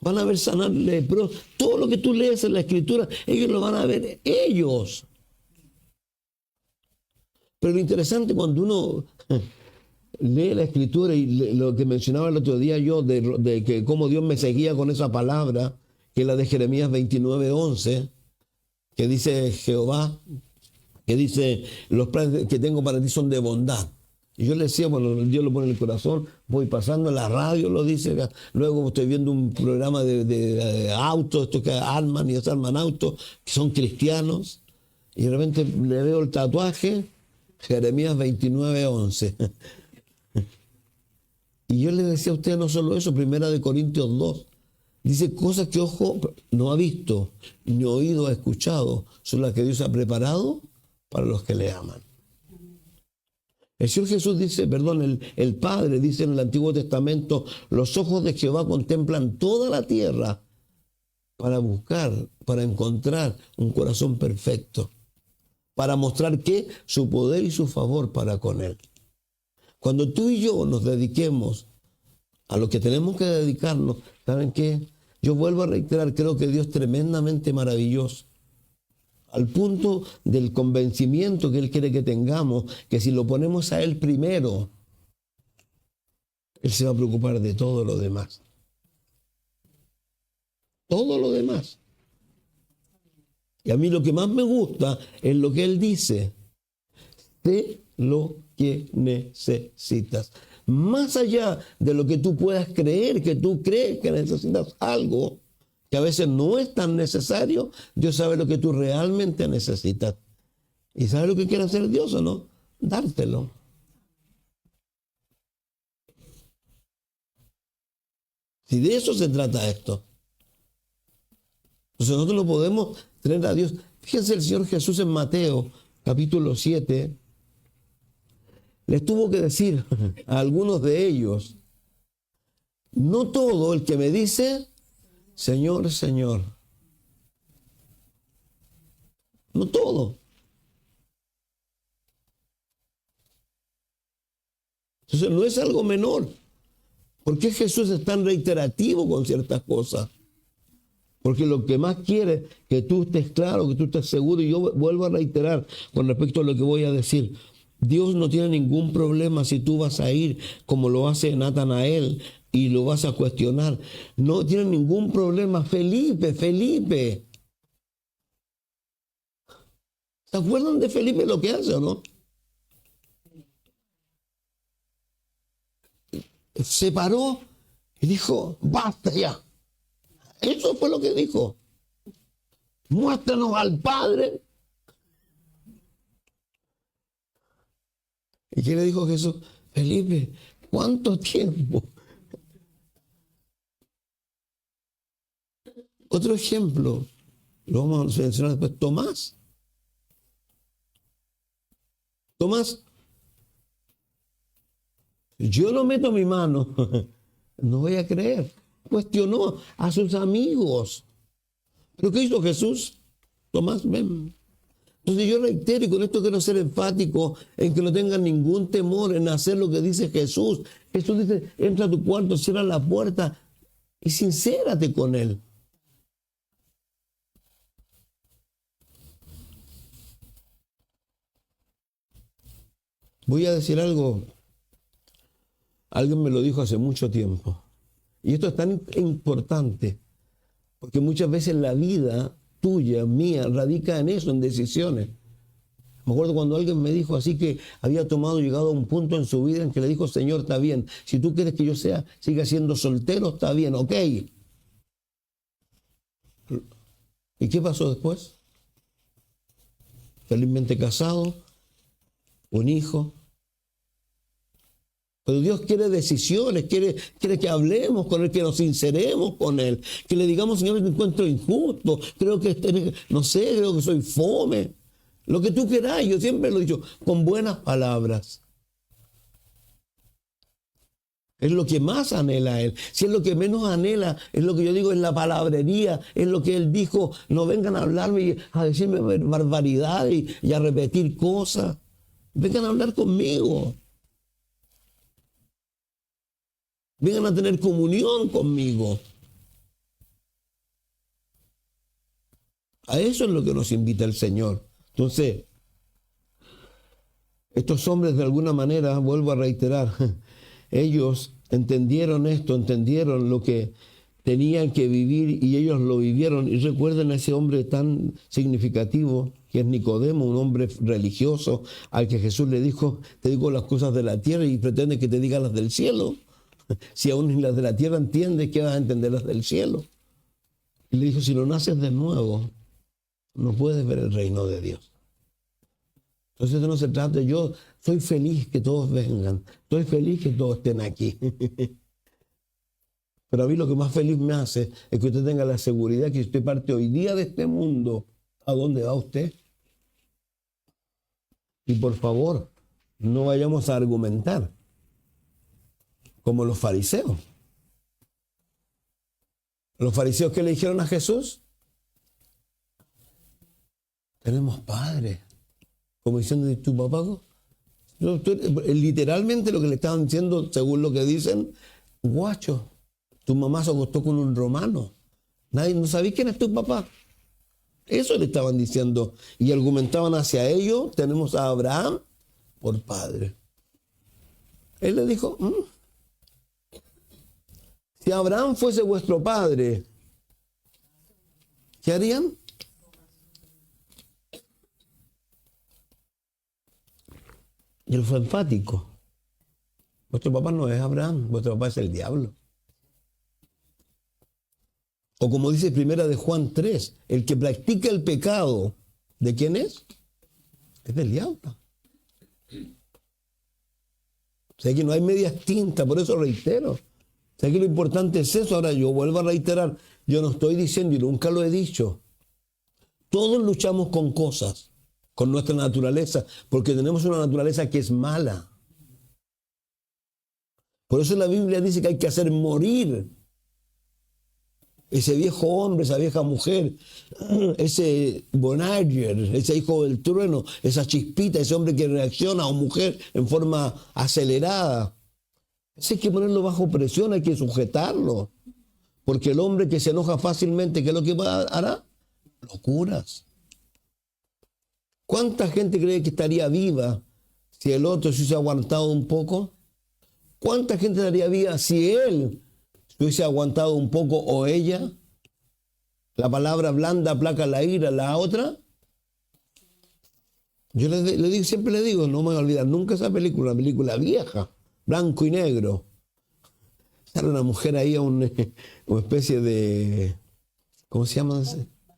Van a ver sanar leprosos. Todo lo que tú lees en la Escritura, ellos lo van a ver ellos. Pero lo interesante cuando uno lee la Escritura y lo que mencionaba el otro día yo, de que cómo Dios me seguía con esa palabra, que es la de Jeremías 29:11, que dice Jehová, que dice, los planes que tengo para ti son de bondad. Y yo le decía, bueno, Dios lo pone en el corazón, voy pasando en la radio, lo dice, luego estoy viendo un programa de autos, estos que arman y desarman autos, que son cristianos, y de repente le veo el tatuaje, Jeremías 29:11. Y yo le decía a usted no solo eso, 1 Corintios 2, dice cosas que ojo no ha visto, ni oído ha escuchado, son las que Dios ha preparado para los que le aman. El Señor Jesús dice, perdón, el Padre dice en el Antiguo Testamento, los ojos de Jehová contemplan toda la tierra para buscar, para encontrar un corazón perfecto, para mostrar que su poder y su favor para con él. Cuando tú y yo nos dediquemos a lo que tenemos que dedicarnos, ¿saben qué? Yo vuelvo a reiterar, creo que Dios es tremendamente maravilloso. Al punto del convencimiento que Él quiere que tengamos, que si lo ponemos a Él primero, Él se va a preocupar de todo lo demás. Todo lo demás. Y a mí lo que más me gusta es lo que Él dice. Sé lo que necesitas. Más allá de lo que tú puedas creer, que tú crees que necesitas algo, que a veces no es tan necesario, Dios sabe lo que tú realmente necesitas. ¿Y sabe lo que quiere hacer Dios o no? Dártelo. Si de eso se trata esto. Entonces nosotros lo podemos tener a Dios. Fíjense, el Señor Jesús en Mateo, capítulo 7, les tuvo que decir a algunos de ellos, no todo el que me dice, Señor, Señor. No todo. Entonces no es algo menor. ¿Por qué Jesús es tan reiterativo con ciertas cosas? Porque lo que más quiere es que tú estés claro, que tú estés seguro. Y yo vuelvo a reiterar con respecto a lo que voy a decir. Dios no tiene ningún problema si tú vas a ir como lo hace Natanael y lo vas a cuestionar. No tiene ningún problema. Felipe. ¿Se acuerdan de Felipe lo que hace o no? Se paró y dijo, basta ya. Eso fue lo que dijo. Muéstranos al Padre. ¿Y qué le dijo Jesús? Felipe, ¿cuánto tiempo? Otro ejemplo, lo vamos a mencionar después, Tomás. Tomás, yo no meto mi mano, no voy a creer. Cuestionó a sus amigos. ¿Pero qué hizo Jesús? Tomás, ven. Entonces yo reitero, y con esto quiero ser enfático en que no tengan ningún temor en hacer lo que dice Jesús. Jesús dice, entra a tu cuarto, cierra la puerta y sincérate con Él. Voy a decir algo, alguien me lo dijo hace mucho tiempo, y esto es tan importante, porque muchas veces la vida tuya, mía, radica en eso, en decisiones. Me acuerdo cuando alguien me dijo así que había llegado a un punto en su vida en que le dijo, Señor, está bien, si tú quieres que yo siga siendo soltero, está bien, ok. ¿Y qué pasó después? Felizmente casado, un hijo. Pero Dios quiere decisiones, quiere que hablemos con Él, que nos sinceremos con Él, que le digamos, Señor, me encuentro injusto, creo que, no sé, creo que soy fome. Lo que tú quieras, yo siempre lo he dicho, con buenas palabras. Es lo que más anhela Él. Si es lo que menos anhela, es lo que yo digo, es la palabrería, es lo que Él dijo, no vengan a hablarme, a decirme barbaridades y a repetir cosas. Vengan a hablar conmigo. Vengan a tener comunión conmigo. A eso es lo que nos invita el Señor. Entonces, estos hombres de alguna manera, vuelvo a reiterar, ellos entendieron esto, entendieron lo que tenían que vivir y ellos lo vivieron. Y recuerden a ese hombre tan significativo que es Nicodemo, un hombre religioso al que Jesús le dijo, te digo las cosas de la tierra y pretende que te diga las del cielo. Si aún ni las de la tierra entiendes, ¿qué vas a entender las del cielo? Y le dijo, si no naces de nuevo, no puedes ver el reino de Dios. Entonces no se trata, yo soy feliz que todos vengan, estoy feliz que todos estén aquí. Pero a mí lo que más feliz me hace es que usted tenga la seguridad que si usted parte hoy día de este mundo, ¿a dónde va usted? Y por favor, no vayamos a argumentar como los fariseos. Los fariseos, ¿qué le dijeron a Jesús? Tenemos padre. Como diciendo, ¿y tu papá? Literalmente lo que le estaban diciendo, según lo que dicen, guacho, tu mamá se acostó con un romano. Nadie, no sabía quién es tu papá. Eso le estaban diciendo. Y argumentaban hacia ellos, tenemos a Abraham por padre. Él le dijo, si Abraham fuese vuestro padre, ¿qué harían? Y él fue enfático. Vuestro papá no es Abraham, vuestro papá es el diablo. O como dice primera de Juan 3, el que practica el pecado, ¿de quién es? Es del diablo. O sea que no hay medias tintas, por eso reitero. O sea que lo importante es eso. Ahora yo vuelvo a reiterar, yo no estoy diciendo y nunca lo he dicho. Todos luchamos con cosas, con nuestra naturaleza, porque tenemos una naturaleza que es mala. Por eso la Biblia dice que hay que hacer morir ese viejo hombre, esa vieja mujer, ese Bonager, ese hijo del trueno, esa chispita, ese hombre que reacciona o mujer en forma acelerada. Ese hay que ponerlo bajo presión, hay que sujetarlo. Porque el hombre que se enoja fácilmente, ¿qué es lo que hará? Locuras. ¿Cuánta gente cree que estaría viva si el otro se hubiese aguantado un poco? ¿Cuánta gente estaría viva si él se hubiese aguantado un poco o ella? La palabra blanda aplaca la ira, la otra. Yo le digo, siempre le digo, no me voy a olvidar nunca esa película, una película vieja, blanco y negro. Sale una mujer ahí a una especie de, ¿cómo se llama?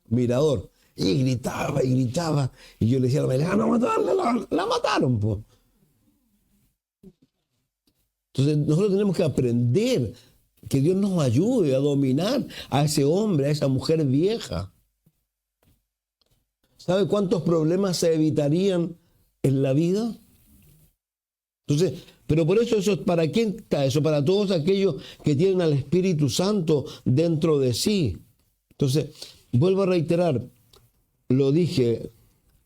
Mirador. Y gritaba y gritaba. Y yo le decía a la mayoría, no matarla, la mataron, pues. Entonces nosotros tenemos que aprender que Dios nos ayude a dominar a ese hombre, a esa mujer vieja. ¿Sabe cuántos problemas se evitarían en la vida? Entonces, pero por eso, ¿para quién está eso? Para todos aquellos que tienen al Espíritu Santo dentro de sí. Entonces, vuelvo a reiterar, lo dije,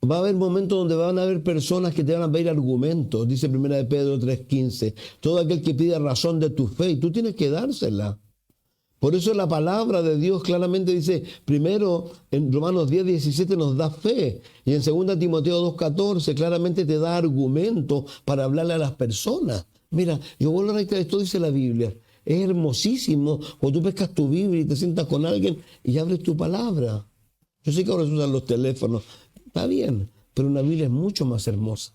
va a haber momentos donde van a haber personas que te van a pedir argumentos, dice 1 de Pedro 3:15. Todo aquel que pida razón de tu fe, y tú tienes que dársela. Por eso la palabra de Dios claramente dice, primero en Romanos 10:17 nos da fe, y en 2 Timoteo 2:14 claramente te da argumentos para hablarle a las personas. Mira, yo vuelvo a reiterar, esto dice la Biblia. Es hermosísimo cuando tú pescas tu Biblia y te sientas con alguien y abres tu palabra. Yo sé que ahora se usan los teléfonos, está bien, pero una Biblia es mucho más hermosa.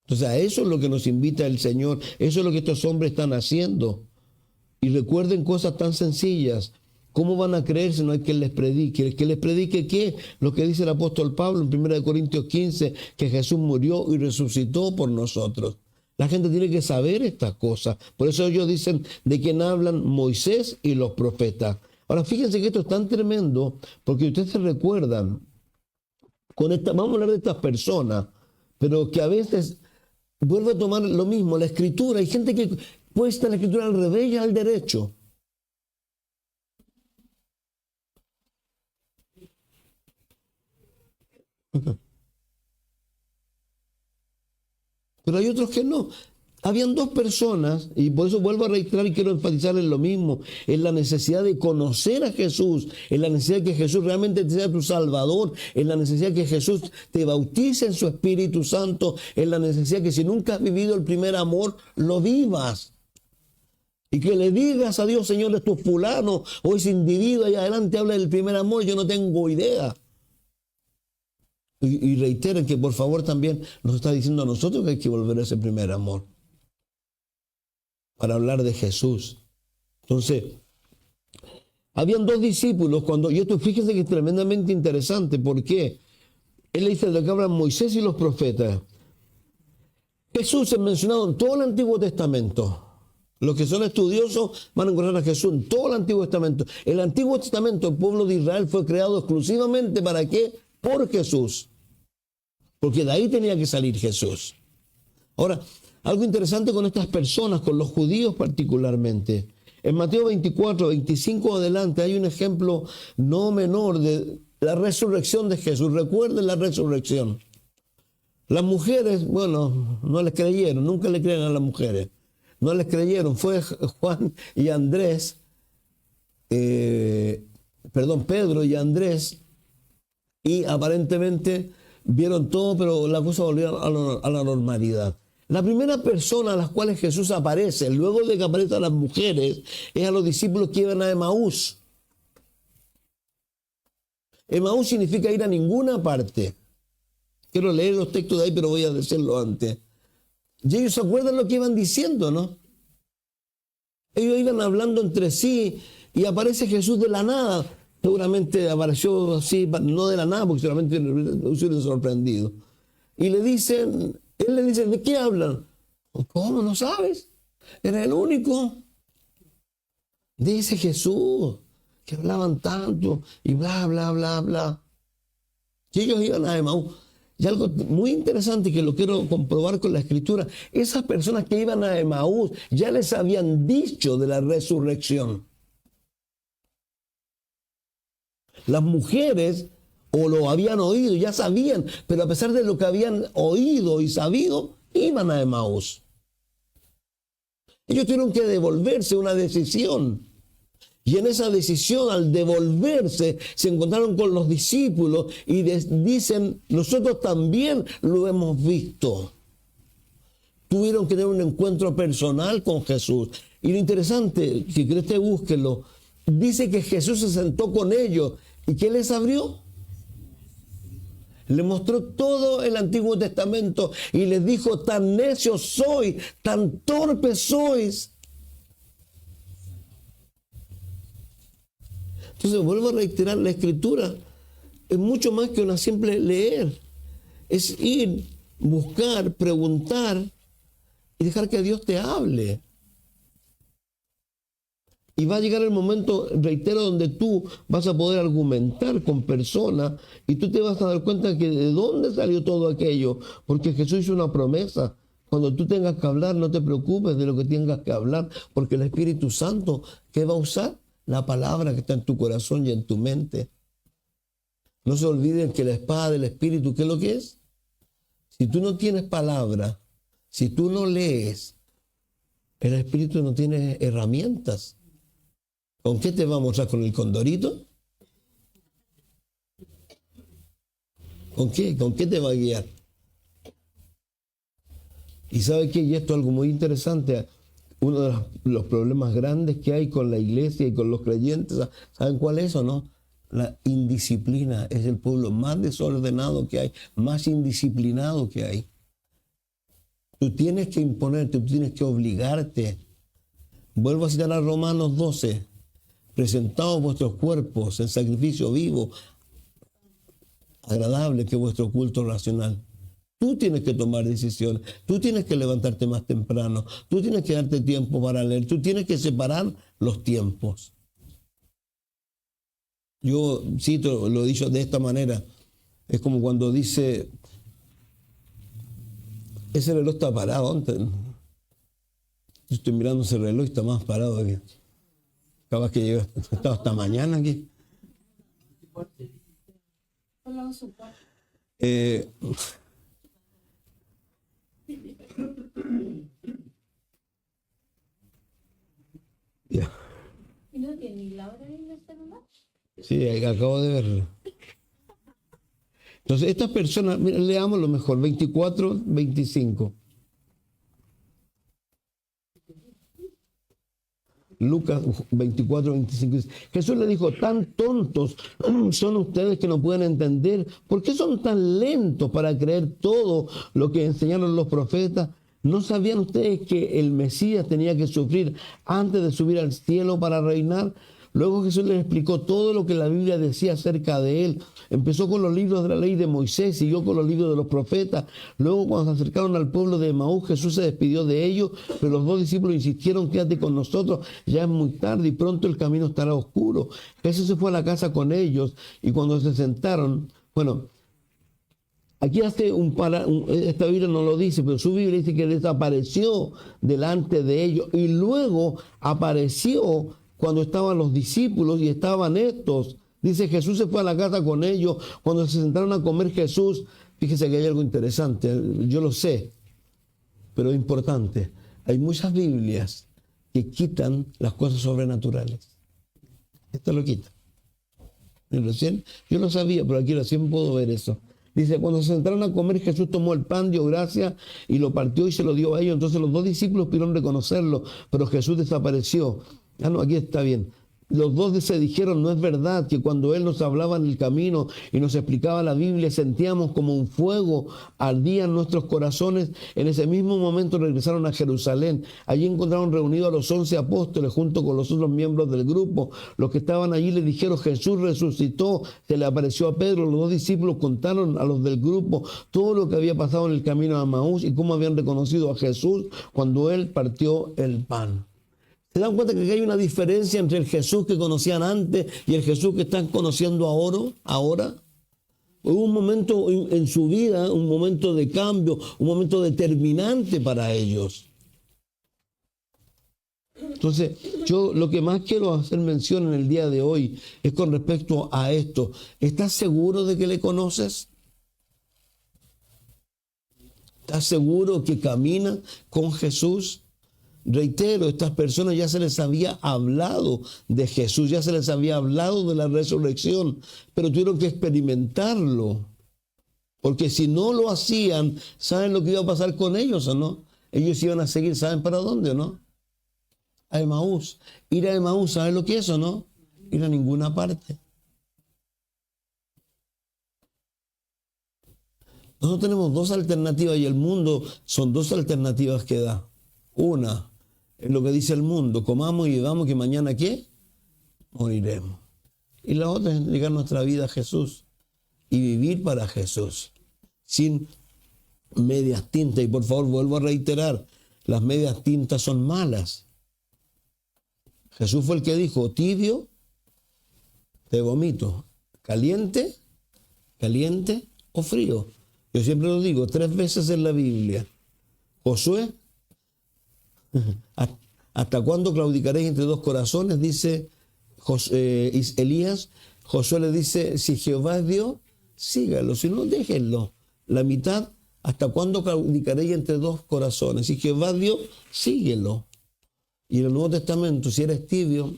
Entonces a eso es lo que nos invita el Señor, eso es lo que estos hombres están haciendo. Y recuerden cosas tan sencillas. ¿Cómo van a creer si no hay quien les predique? ¿El que les predique qué? Lo que dice el apóstol Pablo en 1 Corintios 15, que Jesús murió y resucitó por nosotros. La gente tiene que saber estas cosas. Por eso ellos dicen de quién hablan Moisés y los profetas. Ahora, fíjense que esto es tan tremendo, porque ustedes se recuerdan, vamos a hablar de estas personas, pero que a veces vuelve a tomar lo mismo, la escritura. Hay gente que puesta la escritura al revés y al derecho. Pero hay otros que no. Habían dos personas, y por eso vuelvo a reiterar y quiero enfatizar en lo mismo, en la necesidad de conocer a Jesús, en la necesidad de que Jesús realmente sea tu Salvador, en la necesidad de que Jesús te bautice en su Espíritu Santo, en la necesidad de que si nunca has vivido el primer amor, lo vivas. Y que le digas a Dios, Señor, es tu fulano, o ese individuo allá adelante habla del primer amor, yo no tengo idea. Y reiteren que por favor también nos está diciendo a nosotros que hay que volver a ese primer amor. Para hablar de Jesús. Entonces, habían dos discípulos y esto fíjense que es tremendamente interesante. ¿Por qué? Él le dice de lo que hablan Moisés y los profetas. Jesús es mencionado en todo el Antiguo Testamento. Los que son estudiosos van a encontrar a Jesús en todo el Antiguo Testamento. El Antiguo Testamento, el pueblo de Israel fue creado exclusivamente ¿para qué? Por Jesús. Porque de ahí tenía que salir Jesús. Ahora, algo interesante con estas personas, con los judíos particularmente. En Mateo 24, 25 adelante hay un ejemplo no menor de la resurrección de Jesús. Recuerden la resurrección. Las mujeres, bueno, no les creyeron, nunca le creen a las mujeres. No les creyeron. Fue Juan y Andrés, Pedro y Andrés, y aparentemente vieron todo, pero la cosa volvió a la normalidad. La primera persona a las cuales Jesús aparece, luego de que aparecen las mujeres, es a los discípulos que iban a Emaús. Emaús significa ir a ninguna parte. Quiero leer los textos de ahí, pero voy a decirlo antes. Y ellos se acuerdan lo que iban diciendo, ¿no? Ellos iban hablando entre sí y aparece Jesús de la nada. Seguramente apareció así, no de la nada, porque seguramente se hubieran sorprendido. Y le dicen, él le dice, ¿de qué hablan? ¿Cómo? ¿No sabes? Era el único. Dice Jesús, que hablaban tanto y bla, bla, bla, bla. Y ellos iban a Emaús. Y algo muy interesante que lo quiero comprobar con la Escritura, esas personas que iban a Emaús ya les habían dicho de la resurrección. Las mujeres o lo habían oído, ya sabían, pero a pesar de lo que habían oído y sabido, iban a Emaús. Ellos tuvieron que devolverse una decisión. Y en esa decisión, al devolverse, se encontraron con los discípulos y dicen, nosotros también lo hemos visto. Tuvieron que tener un encuentro personal con Jesús. Y lo interesante, si querés te búsquelo, dice que Jesús se sentó con ellos. ¿Y qué les abrió? Le mostró todo el Antiguo Testamento y les dijo, tan necios sois, tan torpes sois. Entonces vuelvo a reiterar, la Escritura es mucho más que una simple leer. Es ir, buscar, preguntar y dejar que Dios te hable. Y va a llegar el momento, reitero, donde tú vas a poder argumentar con personas y tú te vas a dar cuenta que de dónde salió todo aquello. Porque Jesús hizo una promesa. Cuando tú tengas que hablar, no te preocupes de lo que tengas que hablar, porque el Espíritu Santo, ¿qué va a usar? La palabra que está en tu corazón y en tu mente. No se olviden que la espada del Espíritu, ¿qué es lo que es? Si tú no tienes palabra, si tú no lees, el Espíritu no tiene herramientas. ¿Con qué te va a mostrar? ¿Con el condorito? ¿Con qué? ¿Con qué te va a guiar? Y ¿sabe qué? Y esto es algo muy interesante. Uno de los problemas grandes que hay con la iglesia y con los creyentes, ¿saben cuál es o no? La indisciplina. Es el pueblo más desordenado que hay, más indisciplinado que hay. Tú tienes que imponerte, tú tienes que obligarte. Vuelvo a citar a Romanos 12. Presentaos vuestros cuerpos en sacrificio vivo, agradable, que es vuestro culto racional. Tú tienes que tomar decisiones, tú tienes que levantarte más temprano, tú tienes que darte tiempo para leer, tú tienes que separar los tiempos. Yo cito, lo he dicho de esta manera, es como cuando dice, ese reloj está parado antes. Yo estoy mirando ese reloj y está más parado aquí. Capaz que llega, estaba hasta mañana aquí. Ya. ¿Y no tiene la hora en el celular? Sí, acabo de verlo. Entonces, estas personas, mira, leamos lo mejor, 24, 25. Lucas 24, 25 dice, Jesús le dijo, tan tontos son ustedes que no pueden entender. ¿Por qué son tan lentos para creer todo lo que enseñaron los profetas? ¿No sabían ustedes que el Mesías tenía que sufrir antes de subir al cielo para reinar? Luego Jesús les explicó todo lo que la Biblia decía acerca de él. Empezó con los libros de la ley de Moisés, siguió con los libros de los profetas. Luego, cuando se acercaron al pueblo de Emaús, Jesús se despidió de ellos, pero los dos discípulos insistieron, quédate con nosotros, ya es muy tarde y pronto el camino estará oscuro. Jesús se fue a la casa con ellos y cuando se sentaron, bueno, aquí hace esta Biblia no lo dice, pero su Biblia dice que desapareció delante de ellos y luego apareció cuando estaban los discípulos y estaban estos. Dice, Jesús se fue a la casa con ellos. Cuando se sentaron a comer Jesús, fíjese que hay algo interesante, yo lo sé, pero es importante. Hay muchas Biblias que quitan las cosas sobrenaturales. Esta lo quita. Yo lo sabía, pero aquí recién puedo ver eso. Dice, cuando se sentaron a comer, Jesús tomó el pan, dio gracias y lo partió y se lo dio a ellos. Entonces los dos discípulos pudieron reconocerlo, pero Jesús desapareció. Ah, no, aquí está bien. Los dos se dijeron, no es verdad que cuando Él nos hablaba en el camino y nos explicaba la Biblia, sentíamos como un fuego ardía en nuestros corazones. En ese mismo momento regresaron a Jerusalén. Allí encontraron reunidos a los 11 apóstoles junto con los otros miembros del grupo. Los que estaban allí le dijeron, Jesús resucitó, se le apareció a Pedro. Los dos discípulos contaron a los del grupo todo lo que había pasado en el camino a Emaús y cómo habían reconocido a Jesús cuando Él partió el pan. ¿Se dan cuenta que aquí hay una diferencia entre el Jesús que conocían antes y el Jesús que están conociendo ahora? Hubo un momento en su vida, un momento de cambio, un momento determinante para ellos. Entonces, yo lo que más quiero hacer mención en el día de hoy es con respecto a esto. ¿Estás seguro de que le conoces? ¿Estás seguro que caminas con Jesús? Reitero, estas personas ya se les había hablado de Jesús, ya se les había hablado de la resurrección, pero tuvieron que experimentarlo. Porque si no lo hacían, ¿saben lo que iba a pasar con ellos o no? Ellos iban a seguir, ¿saben para dónde o no? A Emaús. Ir a Emaús, ¿saben lo que es o no? Ir a ninguna parte. Nosotros tenemos dos alternativas y el mundo son dos alternativas que da. Una es lo que dice el mundo, comamos y bebamos que mañana ¿qué? Moriremos. Y la otra es entregar nuestra vida a Jesús y vivir para Jesús, sin medias tintas. Y por favor, vuelvo a reiterar, las medias tintas son malas. Jesús fue el que dijo, tibio, te vomito, caliente, caliente o frío. Yo siempre lo digo 3 veces en la Biblia. Josué, ¿hasta cuándo claudicaréis entre dos corazones? Dice Elías. Josué le dice, si Jehová es Dios, sígalo, si no, déjenlo. La mitad, ¿hasta cuándo claudicaréis entre dos corazones? Si Jehová es Dios, síguelo. Y en el Nuevo Testamento, si eres tibio,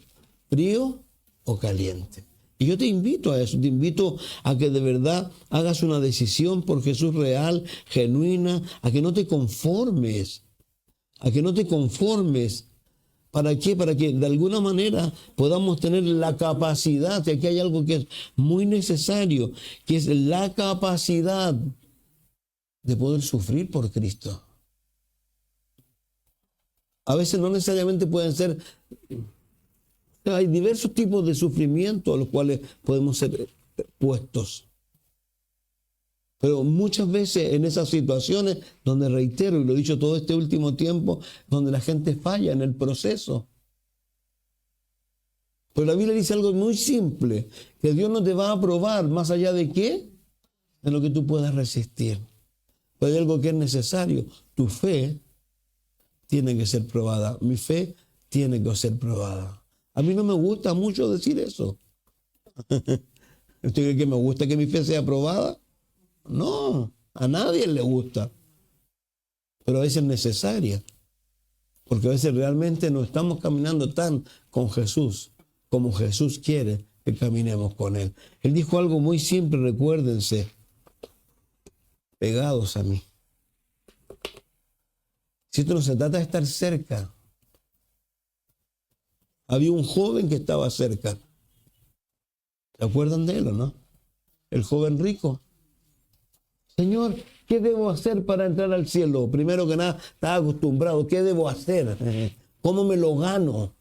frío o caliente. Y yo te invito a eso, te invito a que de verdad hagas una decisión por Jesús real, genuina, a que no te conformes. A que no te conformes. ¿Para qué? Para que de alguna manera podamos tener la capacidad, y aquí hay algo que es muy necesario, que es la capacidad de poder sufrir por Cristo. A veces no necesariamente pueden ser, hay diversos tipos de sufrimiento a los cuales podemos ser puestos. Pero muchas veces en esas situaciones donde, reitero, y lo he dicho todo este último tiempo, donde la gente falla en el proceso. Pero la Biblia dice algo muy simple, que Dios no te va a probar más allá de qué, de lo que tú puedas resistir. Pero hay algo que es necesario. Tu fe tiene que ser probada. Mi fe tiene que ser probada. A mí no me gusta mucho decir eso. ¿Usted cree que me gusta que mi fe sea probada? No, a nadie le gusta. Pero a veces es necesaria. Porque a veces realmente no estamos caminando tan con Jesús como Jesús quiere que caminemos con Él. Él dijo algo muy simple, recuérdense, pegados a mí. Si esto no se trata de estar cerca. Había un joven que estaba cerca. ¿Se acuerdan de él o no? El joven rico. Señor, ¿qué debo hacer para entrar al cielo? Primero que nada, estaba acostumbrado. ¿Qué debo hacer? ¿Cómo me lo gano?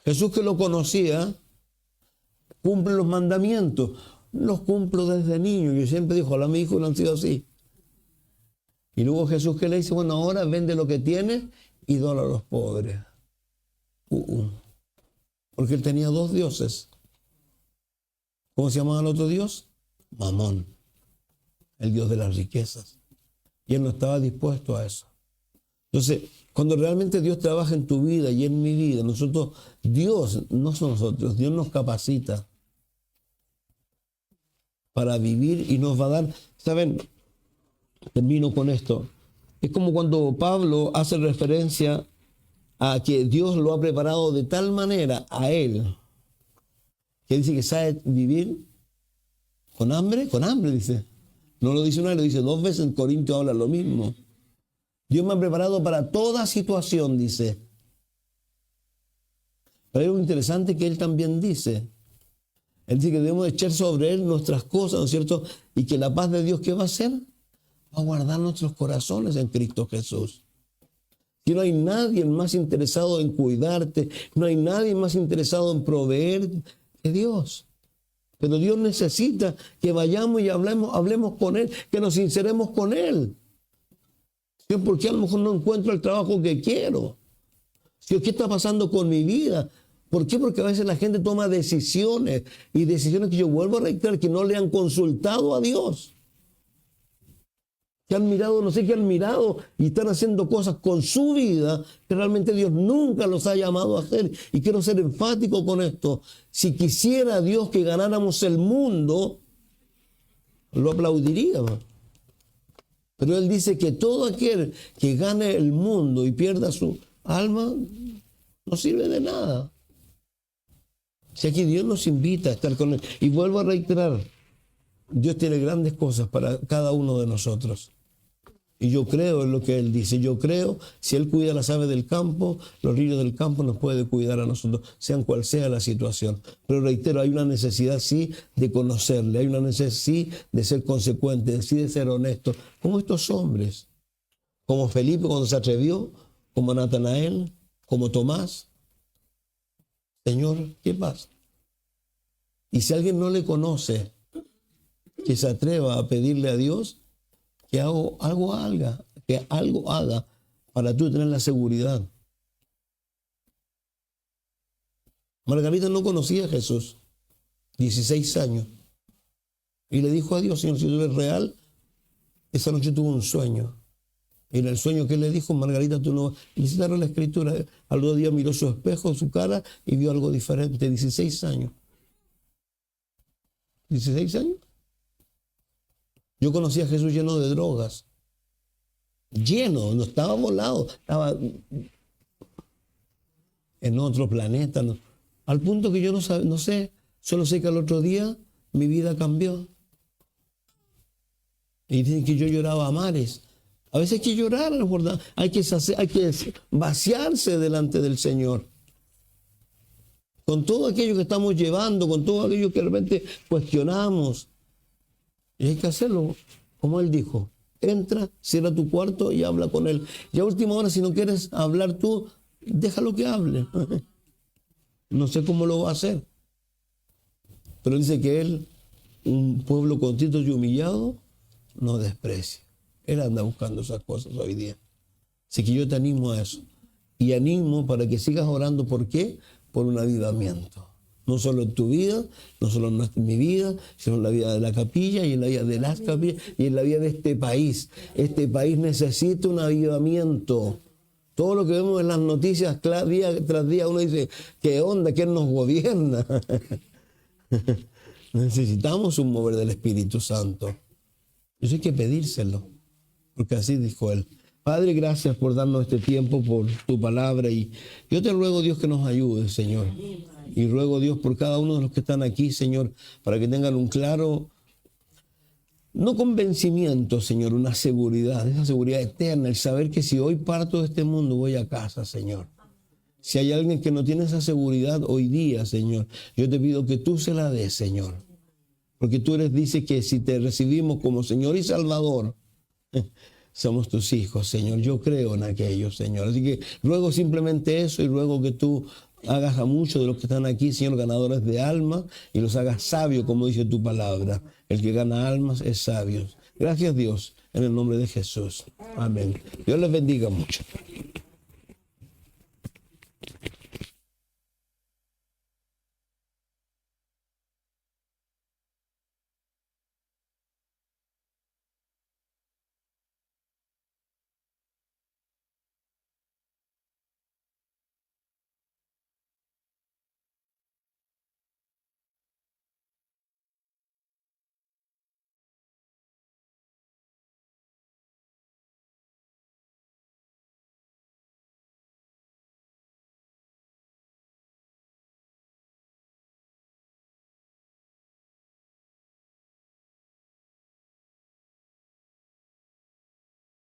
Jesús, que lo conocía, cumple los mandamientos. Los cumplo desde niño. Yo siempre digo, ojalá mis hijos no han sido así. Y luego Jesús, que le dice, bueno, ahora vende lo que tienes y dona a los pobres. Porque él tenía dos dioses. ¿Cómo se llamaba el otro dios? Mamón, el dios de las riquezas. Y él no estaba dispuesto a eso. Entonces, cuando realmente Dios trabaja en tu vida y en mi vida, Dios no somos nosotros, Dios nos capacita para vivir y nos va a dar, ¿saben? Termino con esto. Es como cuando Pablo hace referencia a que Dios lo ha preparado de tal manera a él, que dice que sabe vivir con hambre, dice. No lo dice una vez, lo dice dos veces. En Corintios habla lo mismo. Dios me ha preparado para toda situación, dice. Pero hay algo interesante que él también dice. Él dice que debemos echar sobre él nuestras cosas, ¿no es cierto? Y que la paz de Dios, ¿qué va a hacer? Va a guardar nuestros corazones en Cristo Jesús. Y no hay nadie más interesado en cuidarte, no hay nadie más interesado en proveer que Dios. Pero Dios necesita que vayamos y hablemos con Él, que nos sinceremos con Él. Dios, ¿por qué a lo mejor no encuentro el trabajo que quiero? Dios, ¿qué está pasando con mi vida? ¿Por qué? Porque a veces la gente toma decisiones y decisiones que yo vuelvo a reiterar que no le han consultado a Dios. Que han mirado, no sé qué han mirado y están haciendo cosas con su vida que realmente Dios nunca los ha llamado a hacer. Y quiero ser enfático con esto. Si quisiera Dios que ganáramos el mundo, lo aplaudiríamos. Pero Él dice que todo aquel que gane el mundo y pierda su alma, no sirve de nada. Si aquí Dios nos invita a estar con Él. Y vuelvo a reiterar, Dios tiene grandes cosas para cada uno de nosotros. Y yo creo en lo que Él dice. Yo creo, si Él cuida a las aves del campo, los ríos del campo nos puede cuidar a nosotros, sean cual sea la situación. Pero reitero, hay una necesidad, sí, de conocerle. Hay una necesidad, sí, de ser consecuente, sí, de ser honesto. Como estos hombres. Como Felipe cuando se atrevió, como Natanael, como Tomás. Señor, ¿qué pasa? Y si alguien no le conoce, que se atreva a pedirle a Dios que algo haga para tú tener la seguridad. Margarita no conocía a Jesús, 16 años, y le dijo a Dios, Señor, si tú eres real, esa noche tuvo un sueño. Y en el sueño que le dijo, Margarita, tú no... Y le citaron la escritura. Al otro día miró su espejo, su cara, y vio algo diferente. 16 años. 16 años. Yo conocí a Jesús lleno de drogas. Lleno, no estaba volado, estaba en otro planeta. No. Al punto que yo no sé, solo sé que al otro día mi vida cambió. Y dicen que yo lloraba a mares. A veces hay que llorar, ¿verdad? Hay que vaciarse delante del Señor. Con todo aquello que estamos llevando, con todo aquello que realmente cuestionamos. Y hay que hacerlo, como Él dijo. Entra, cierra tu cuarto y habla con Él. Y a última hora, si no quieres hablar tú, déjalo que hable. No sé cómo lo va a hacer. Pero dice que Él un pueblo contrito y humillado no desprecia. Él anda buscando esas cosas hoy día. Así que yo te animo a eso. Y animo para que sigas orando. ¿Por qué? Por un avivamiento. No solo en tu vida, no solo en mi vida, sino en la vida de la capilla y en la vida de las capillas y en la vida de este país. Este país necesita un avivamiento. Todo lo que vemos en las noticias día tras día, uno dice, ¿qué onda? ¿Quién nos gobierna? Necesitamos un mover del Espíritu Santo. Eso hay que pedírselo, porque así dijo él. Padre, gracias por darnos este tiempo, por tu palabra. Y yo te ruego, Dios, que nos ayude, Señor. Y ruego, Dios, por cada uno de los que están aquí, Señor, para que tengan un claro, no convencimiento, Señor, una seguridad, esa seguridad eterna, el saber que si hoy parto de este mundo voy a casa, Señor. Si hay alguien que no tiene esa seguridad hoy día, Señor, yo te pido que tú se la des, Señor. Porque tú dices que si te recibimos como Señor y Salvador, somos tus hijos, Señor. Yo creo en aquello, Señor. Así que ruego simplemente eso y ruego que tú hagas a muchos de los que están aquí, Señor, ganadores de almas y los hagas sabios, como dice tu palabra. El que gana almas es sabio. Gracias, Dios, en el nombre de Jesús. Amén. Dios les bendiga mucho.